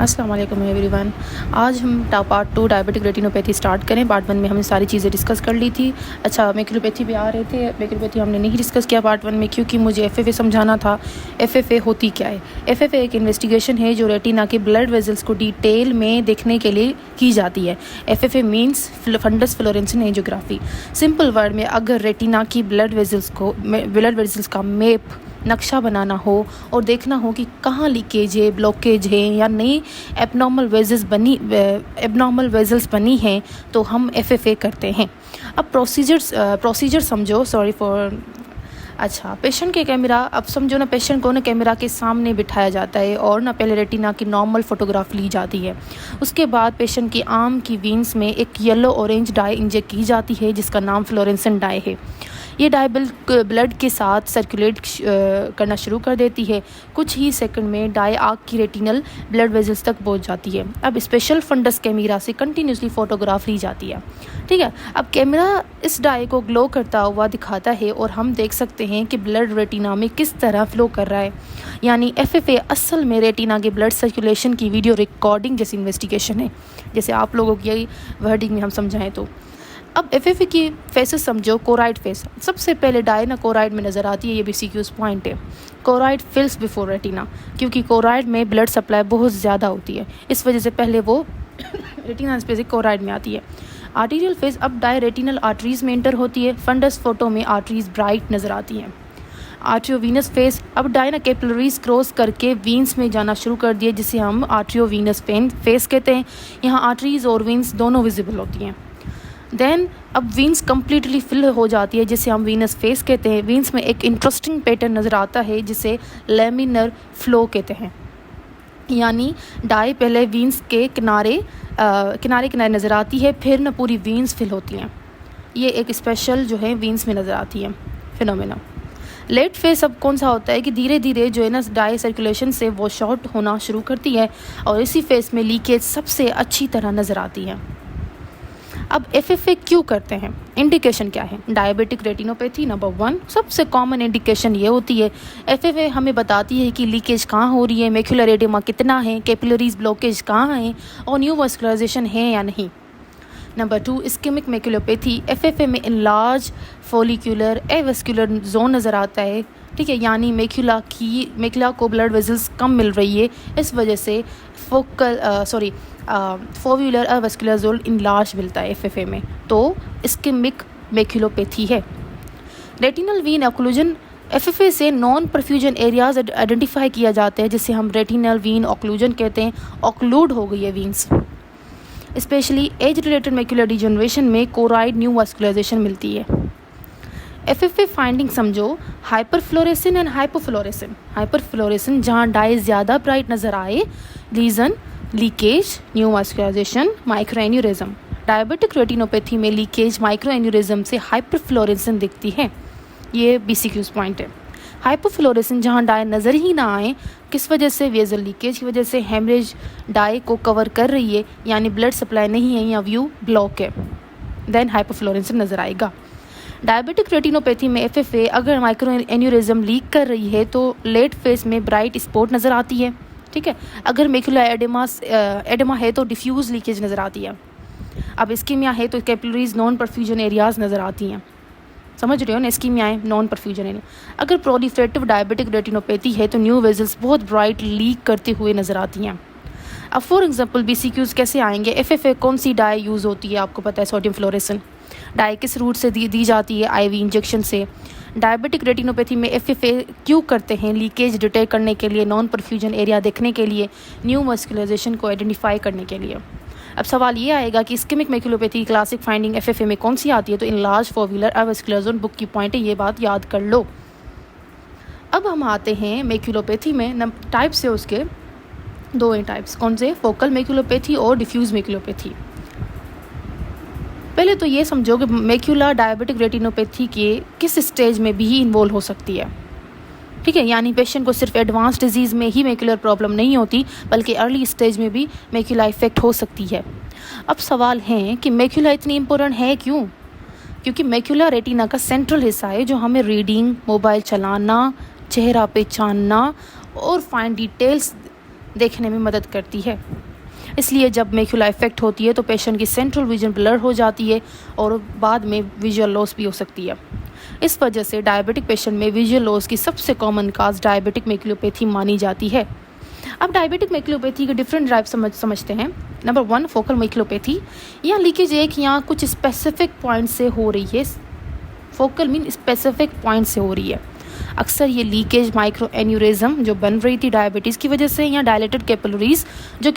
अस्सलाम वालेकुम एवरीवन। आज हम पार्ट 2 डायबिटिक रेटिनोपैथी स्टार्ट करें। पार्ट 1 में हमने सारी चीज़ें डिस्कस कर ली थी। अच्छा, मैक्युलोपैथी भी आ रहे थे। मैक्युलोपैथी हमने नहीं डिस्कस किया पार्ट 1 में, क्योंकि मुझे एफएफए समझाना था। एफएफए होती क्या है? एफएफए एक इन्वेस्टिगेशन है जो रेटिना के ब्लड वेजल्स को डिटेल में देखने के लिए की जाती है। FFA means fundus fluorescence angiography. Simple word में, अगर रेटिना की ब्लड वेजल्स का मैप नक्शा बनाना हो और देखना हो कि कहाँ लीकेज है, ब्लॉकेज है या नई एबनॉर्मल वेजल्स बनी हैं, तो हम एफएफए करते हैं। अब प्रोसीजर समझो। सॉरी फॉर अच्छा, पेशेंट के कैमरा, अब समझो ना, पेशेंट को ना कैमरा के सामने बिठाया जाता है और ना पहले रेटिना की नॉर्मल फ़ोटोग्राफ ली जाती है। उसके बाद पेशेंट की आर्म की वीन्स में एक येलो ऑरेंज डाई इंजेक्ट की जाती है जिसका नाम फ्लोरेसेंट डाई है। ये डाई ब्लड के साथ सर्कुलेट करना शुरू कर देती है। कुछ ही सेकंड में डाई आँख की रेटिनल ब्लड वेजल्स तक पहुंच जाती है। अब स्पेशल फंडस कैमरा से कंटिन्यूसली फ़ोटोग्राफ ली जाती है। ठीक है, अब कैमरा इस डाई को ग्लो करता हुआ दिखाता है और हम देख सकते हैं कि ब्लड रेटिना में किस तरह फ्लो कर रहा है। यानी एफएफए असल में रेटिना के ब्लड सर्कुलेशन की वीडियो रिकॉर्डिंग जैसी इन्वेस्टिगेशन है, जैसे आप लोगों की वर्डिंग में हम समझाएं तो। अब एफएफए की फेसेस समझो। कोराइड फेस, सबसे पहले डाई ना कोराइड में नज़र आती है। ये BCQ's पॉइंट है। कोराइड फिल्स बिफोर रेटिना, क्योंकि कोराइड में ब्लड सप्लाई बहुत ज़्यादा होती है, इस वजह से पहले वो रेटिना स्पेस कोराइड में आती है। आर्टीरियल फेस, अब डाई रेटिनल आर्टरीज में एंटर होती है। फंडस फोटो में आर्टरीज ब्राइट नज़र आती हैं। आर्ट्रियोवीनस फेस, अब डाई ना कैपिलरीज क्रॉस करके वीन्स में जाना शुरू कर दिए, जिसे हम आर्ट्रियोवीनस फेस कहते हैं। यहाँ आर्टरीज और वीन्स दोनों विजिबल होती हैं। देन अब वीन्स कम्प्लीटली फिल हो जाती है, जिसे हम वीनस फेस कहते हैं। वीन्स में एक इंटरेस्टिंग पैटर्न नज़र आता है जिसे लेमिनर फ्लो कहते हैं। यानी डाई पहले वीन्स के किनारे नज़र आती है, फिर ना पूरी वीन्स फिल होती हैं। ये एक स्पेशल जो है वीन्स में नज़र आती है फिनोमेना। लेट फेस अब कौन सा होता है कि धीरे धीरे जो है ना डाई सर्कुलेशन से वॉश आउट होना शुरू करती है और इसी फेस में लीकेज सबसे अच्छी तरह नज़र आती है। अब एफएफए क्यों करते हैं? इंडिकेशन क्या है? डायबिटिक रेटिनोपैथी नंबर 1 सबसे कॉमन इंडिकेशन ये होती है। एफएफए हमें बताती है कि लीकेज कहाँ हो रही है, मैक्युलर एडेमा कितना है, कैपिलरीज ब्लॉकेज कहाँ है और न्यू वास्कुलराइजेशन है या नहीं। नंबर 2 इस्केमिक मैक्युलोपैथी, एफएफए में इनलार्ज फॉलिक्यूलर एवेस्कुलर जोन नज़र आता है। ठीक है, यानी मैक्युला को ब्लड वेजल्स कम मिल रही है, इस वजह से फोव्यूलर एवेस्कुलर जोन इनलार्ज मिलता है एफएफए में, तो इस्केमिक मैक्युलोपैथी है। रेटिनल वीन ऑक्लूजन, एफएफए से नॉन परफ्यूजन एरियाज आइडेंटिफाई किया जाते हैं, जिसे हम रेटिनल वीन ऑक्लूजन कहते हैं। ऑक्लूड हो गई है veins. Specially age related macular degeneration में कोराइड न्यू वास्कुलराइजेशन मिलती है। एफएफए फाइंडिंग समझो। हाइपरफ्लोरेसेंस एंड हाइपोफ्लोरेसेंस। हाइपरफ्लोरेसेंस जहाँ डाई ज़्यादा ब्राइट नज़र आए, lesion, leakage, new vascularisation, micro aneurysm. Diabetic retinopathy में लीकेज, माइक्रो एन्यूरिज्म से हाइपरफ्लोरेसेंस दिखती है। ये BCQ's पॉइंट है। हाइपोफ्लोरेसेंस जहाँ डाई नज़र ही ना आए, किस वजह से? वेजल लीकेज की वजह से। हेमरेज डाई को कवर कर रही है, यानी ब्लड सप्लाई नहीं है या व्यू ब्लॉक है, देन हाइपोफ्लोरेसेंस नज़र आएगा। डायबिटिक रेटिनोपैथी में एफएफए अगर माइक्रो एन्यूरिज्म लीक कर रही है तो लेट फेस में ब्राइट स्पॉट नज़र आती है। ठीक है, अगर मैक्युला एडेमा है तो डिफ्यूज़ लीकेज नज़र आती है। अब इस्कीमिया है तो कैपिलरीज नॉन परफ्यूजन एरियाज नज़र आती हैं। समझ रहे हो ना, इस्कीमिया है, नॉन परफ्यूजन एरिया। अगर प्रोलिफरेटिव डायबिटिक रेटिनोपैथी है तो न्यू वेजल्स बहुत ब्राइट लीक करते हुए नज़र आती हैं। अब फॉर एग्जांपल BCQs कैसे आएंगे? एफएफए कौन सी डाई यूज़ होती है? आपको पता है, सोडियम फ्लोरेसेंट। डाई किस रूट से दी जाती है? IV इंजेक्शन से। डायबिटिक रेटिनोपैथी में एफएफए क्यों करते हैं? लीकेज डिटेक्ट करने के लिए, नॉन परफ्यूजन एरिया देखने के लिए, न्यू वास्कुलराइजेशन को आइडेंटिफाई करने के लिए। अब सवाल ये आएगा कि इस्केमिक मैक्युलोपैथी क्लासिक फाइंडिंग एफएफए में कौन सी आती है? तो इनलार्ज फोव्यूलर एवेस्कुलर जोन बुक की पॉइंट है, ये बात याद कर लो। अब हम आते हैं मैक्युलोपैथी में। टाइप्स है उसके, 2 हैं टाइप्स। कौन से? फोकल मैक्युलोपैथी और डिफ्यूज मैक्युलोपैथी। पहले तो ये समझो कि मैक्युला डायबिटिक रेटिनोपैथी के किस स्टेज में भी इन्वॉल्व हो सकती है। ठीक है, यानी पेशेंट को सिर्फ एडवांस डिजीज़ में ही मैक्युलर प्रॉब्लम नहीं होती, बल्कि अर्ली स्टेज में भी मैक्युला इफेक्ट हो सकती है। अब सवाल है कि मैक्युला इतनी इम्पोर्टेंट है क्यों? क्योंकि मैक्युला रेटिना का सेंट्रल हिस्सा है जो हमें रीडिंग, मोबाइल चलाना, चेहरा पहचानना और फाइन डिटेल्स देखने में मदद करती है। इसलिए जब मैक्यूला इफेक्ट होती है तो पेशेंट की सेंट्रल विजन ब्लर हो जाती है और बाद में विजुअल लॉस भी हो सकती है। इस वजह से डायबिटिक पेशेंट में विजुअल लॉस की सबसे कॉमन काज डायबिटिक मैक्यूलोपैथी मानी जाती है। अब डायबिटिक मैक्यूलोपैथी के डिफरेंट टाइप समझते हैं। Number 1, focal maculopathy. यहाँ लीकेज यहाँ कुछ स्पेसिफिक पॉइंट से हो रही है। फोकल मीन स्पेसिफिक पॉइंट से हो रही है। अक्सर ये लीकेज माइक्रो एन्यूरिज्म जो बन रही थी डायबिटीज़ की वजह से, या डायलेटेड कैपिलरीज जो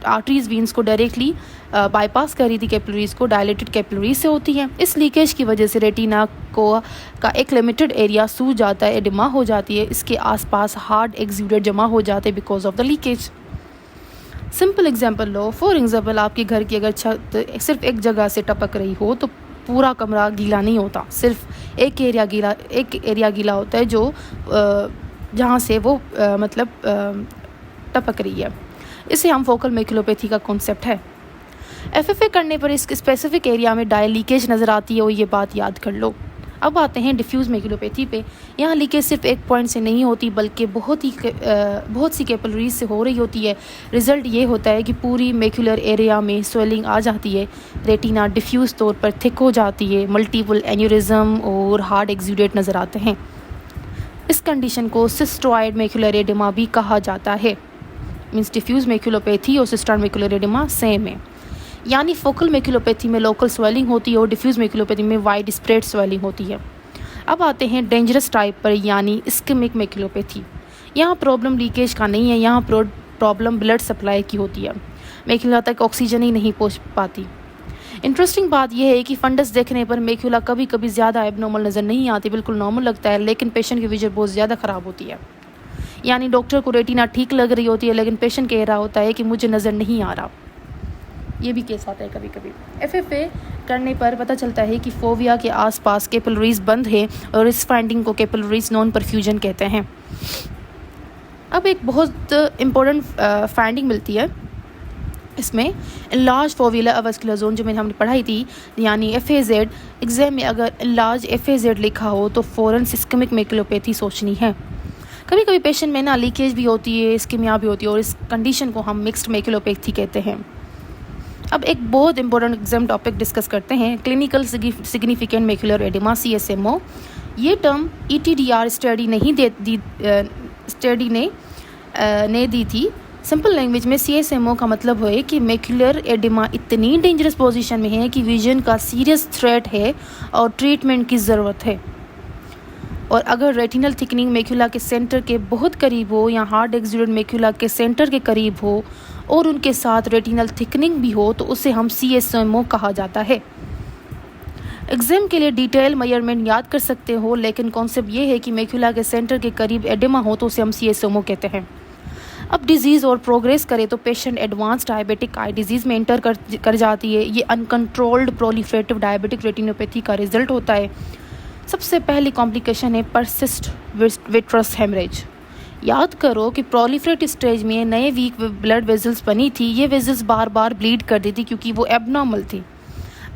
आर्टरीज वीन्स को डायरेक्टली बाईपास कर रही थी कैपिलरीज को, डायलेटेड कैपिलरीज से होती है। इस लीकेज की वजह से रेटिना का एक लिमिटेड एरिया सूज जाता है, एडिमा हो जाती है। इसके आसपास हार्ड एक्सुडेट जमा हो जाते हैं because of the leakage. Simple example low, for example आपके घर की अगर छत सिर्फ एक जगह से टपक रही हो तो पूरा कमरा गीला नहीं होता, सिर्फ एक एरिया गीला होता है जो जहाँ से वो टपक रही है। इसे हम फोकल मैक्यूलोपैथी का कॉन्सेप्ट है। एफएफए करने पर इस स्पेसिफिक एरिया में डाई लीकेज नज़र आती है और ये बात याद कर लो। अब आते हैं डिफ्यूज़ मैक्यूलोपैथी पे। यहाँ लीकेज सिर्फ एक पॉइंट से नहीं होती बल्कि बहुत सी कैपिलरीज से हो रही होती है। रिज़ल्ट ये होता है कि पूरी मैक्यूलर एरिया में स्वेलिंग आ जाती है, रेटिना डिफ्यूज़ तौर पर थिक हो जाती है, मल्टीपल एन्यूरिज्म और हार्ड एक्सुडेट नज़र आते हैं। इस कंडीशन को सिस्टोइड मैक्यूलर एडिमा भी कहा जाता है। मीन्स डिफ्यूज़ मैक्यूलोपैथी और सिस्टोइड मैक्यूलर एडिमा सेम है। यानी फोकल मैक्यूलोपैथी में लोकल स्वेलिंग होती है और डिफ्यूज़ मैक्यूलोपैथी में वाइड स्प्रेड स्वेलिंग होती है। अब आते हैं डेंजरस टाइप पर, यानी इस्केमिक मैक्यूलोपैथी। यहाँ प्रॉब्लम लीकेज का नहीं है, यहाँ प्रॉब्लम ब्लड सप्लाई की होती है। मैक्यूला तक ऑक्सीजन ही नहीं पहुँच पाती। इंटरेस्टिंग बात यह है कि फंडस देखने पर मैक्यूला कभी कभी ज़्यादा एबनॉर्मल नज़र नहीं आती, बिल्कुल नॉर्मल लगता है, लेकिन पेशेंट की विजन बहुत ज़्यादा ख़राब होती है। यानी डॉक्टर को रेटिना ठीक लग रही होती है लेकिन पेशेंट कह रहा होता है कि मुझे नज़र नहीं आ रहा। ये भी केस आता है कभी कभी। एफएफए करने पर पता चलता है कि फोविया के आसपास कैपिलरीज बंद है और इस फाइंडिंग को कैपिलरीज नॉन परफ्यूजन कहते हैं। अब एक बहुत इम्पोर्टेंट फाइंडिंग मिलती है इसमें, लार्ज फोविला अवस्कुलर जोन जो हमने पढ़ाई थी, यानी एफएजेड। एग्जाम में अगर लार्ज एफएजेड लिखा हो तो फ़ौरन इस्केमिक मैक्यूलोपैथी सोचनी है। कभी कभी पेशेंट में लीकेज भी होती है, इस्केमिया भी होती है और इस कंडीशन को हम मिक्स्ड मैक्यूलोपैथी कहते हैं। अब एक बहुत इंपॉर्टेंट एग्जाम टॉपिक डिस्कस करते हैं, clinical significant macular oedema CSMO। ये टर्म ETDR स्टडी ने दी थी। सिंपल लैंग्वेज में CSMO का मतलब है कि मैक्यूलर एडिमा इतनी डेंजरस पोजीशन में है कि विजन का सीरियस थ्रेट है और ट्रीटमेंट की ज़रूरत है। और अगर रेटिनल थिकनिंग मैक्यूला के सेंटर के बहुत करीब हो या हार्ड एक्सुडेट मैक्यूला के सेंटर के करीब हो और उनके साथ रेटिनल थिकनिंग भी हो तो उसे हम CSMO कहा जाता है। एग्जाम के लिए डिटेल मेजरमेंट याद कर सकते हो, लेकिन कॉन्सेप्ट ये है कि मैक्यूला के सेंटर के करीब एडिमा हो तो उसे हम CSMO कहते हैं। अब डिजीज़ और प्रोग्रेस करे तो patient advance diabetic eye disease में इंटर कर जाती है। ये अनकंट्रोल्ड प्रोलिफरेटिव डायबिटिक रेटिनोपैथी का रिजल्ट होता है। सबसे पहली कॉम्प्लिकेशन है परसिस्ट विट्रस हेमरेज। याद करो कि प्रोलिफरेटिव स्टेज में नए वीक ब्लड वेजल्स बनी थी। ये वेजल्स बार बार ब्लीड कर दी थी क्योंकि वो एबनॉर्मल थी।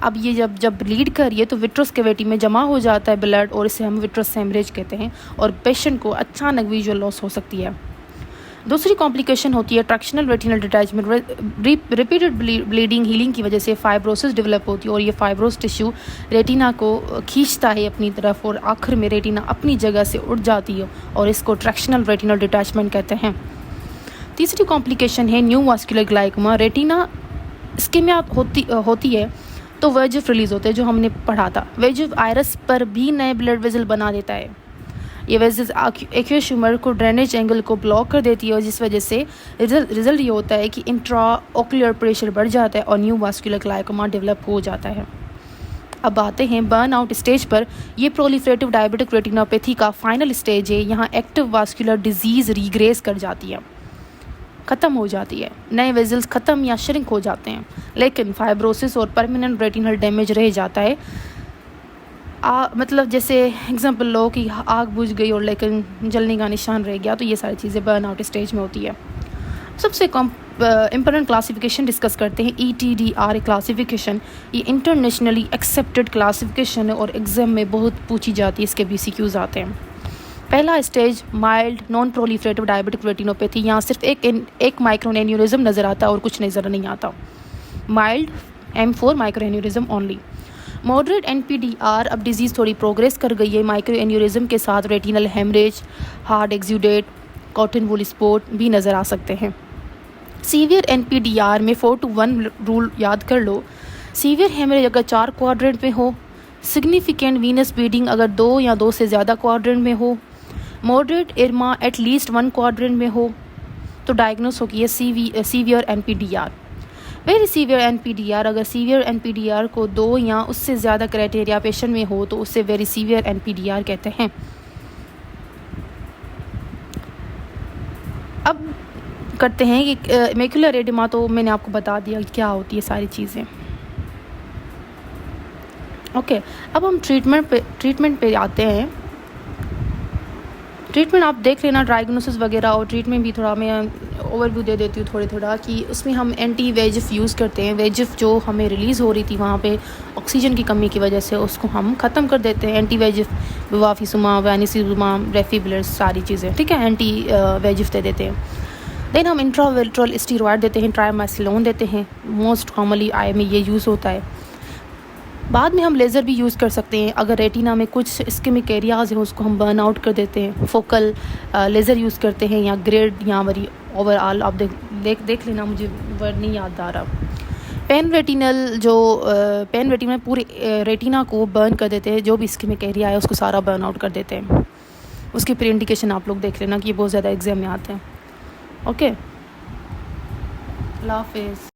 अब ये जब ब्लीड कर रही है तो विट्रस कैविटी में जमा हो जाता है ब्लड और इसे हम विट्रस हेमरेज कहते हैं और पेशेंट को अचानक विजुअल लॉस हो सकती है। दूसरी कॉम्प्लिकेशन होती है tractional retinal detachment. Repeated bleeding healing की वजह से फाइब्रोसिस डेवलप होती है और ये फाइब्रोस टिश्यू रेटिना को खींचता है अपनी तरफ और आखिर में रेटिना अपनी जगह से उठ जाती है और इसको ट्रैक्शनल रेटिनल डिटैचमेंट कहते हैं। तीसरी कॉम्प्लिकेशन है neovascular glaucoma. Retina ischaemia होती है तो वेजिफ रिलीज होते हैं जो हमने पढ़ा था। वेजिफ आयरस पर भी नए ब्लड वेजल बना देता है। ये वेजल्स एक्यूअस ट्यूमर को ड्रेनेज एंगल को ब्लॉक कर देती है और जिस वजह से रिजल्ट ये होता है कि इंट्रा ओकुलर प्रेशर बढ़ जाता है और न्यू वास्कुलर ग्लाइकोमा डेवलप हो जाता है। अब आते हैं बर्न आउट स्टेज पर। ये प्रोलिफरेटिव डायबिटिक रेटिनोपैथी का फाइनल स्टेज है। यहाँ एक्टिव वास्कुलर डिजीज़ रीग्रेस कर जाती है, ख़त्म हो जाती है। नए वेजल्स ख़त्म या श्रिंक हो जाते हैं, लेकिन फाइब्रोसिस और परमानेंट रेटिनल डैमेज रह जाता है। मतलब जैसे एग्जांपल लो कि आग बुझ गई और लेकिन जलने का निशान रह गया, तो ये सारी चीज़ें बर्न आउट स्टेज में होती है। सबसे इम्पोर्टेंट क्लासिफिकेशन डिस्कस करते हैं ETDR क्लासिफिकेशन। ये इंटरनेशनली एक्सेप्टेड क्लासिफिकेशन है और एग्ज़ाम में बहुत पूछी जाती है, इसके BCQs आते हैं। पहला stage mild non proliferative diabetic retinopathy, यहाँ सिर्फ एक माइक्रोन एन्यूरिज्म नज़र आता है और कुछ नज़र नहीं आता। Mild M4 micro aneurysm only. Moderate NPDR, अब डिजीज़ थोड़ी प्रोग्रेस कर गई है, माइक्रो एन्यूरिज्म के साथ retinal haemorrhage, hard exudate, cotton wool spot भी नज़र आ सकते हैं। सीवियर NPDR में 4-to-1 रूल याद कर लो। सीवियर हेमरेज अगर 4 क्वाड्रेंट में हो, सिग्निफिकेंट वीनस ब्लीडिंग अगर 2 या 2 से ज़्यादा क्वाड्रेंट में हो, मॉडरेट इरमा एटलीस्ट 1 क्वाड्रेंट में हो, तो डायग्नोस होगी severe NPDR। Very severe NPDR, अगर सीवियर NPDR को 2 या उससे ज़्यादा क्राइटेरिया पेशेंट में हो तो उससे वेरी सीवियर NPDR कहते हैं। अब करते हैं कि मैक्युलर एडिमा, तो मैंने आपको बता दिया कि क्या होती है सारी चीज़ें। ओके, अब हम ट्रीटमेंट पे आते हैं। ट्रीटमेंट आप देख लेना, डायग्नोसिस वगैरह और ट्रीटमेंट भी थोड़ा मैं ओवरव्यू दे देती हूँ थोड़ा कि उसमें हम एंटी वेजिफ यूज़ करते हैं। वेजिफ जो हमें रिलीज़ हो रही थी वहाँ पे ऑक्सीजन की कमी की वजह से, उसको हम ख़त्म कर देते हैं। एंटी वेजिफ बिवाफिजुमाब, वैनिसिजुमाब, रेफिब्लर्स, सारी चीज़ें, ठीक है, एंटी वेजिफ दे देते हैं। देन हम इंट्राविट्रल स्टीरॉयड देते हैं, ट्राइमासिलोन देते हैं, मोस्ट कॉमनली आई में ये यूज़ होता है। बाद में हम लेज़र भी यूज़ कर सकते हैं, अगर रेटिना में कुछ इस्केमिक एरियाज़ हैं उसको हम बर्न आउट कर देते हैं, फोकल लेज़र यूज़ करते हैं, या ग्रेड या वरी ओवरऑल। आप देख लेना, मुझे वर्ड नहीं याद आ रहा। पेन रेटिनल पूरे रेटिना को बर्न कर देते हैं, जो भी इस्केमिक एरिया है उसको सारा बर्न आउट कर देते हैं। उसकी प्री इंडिकेशन आप लोग देख लेना कि ये बहुत ज़्यादा एग्जाम में आते हैं। ओके, अल्लाह हाफिज़।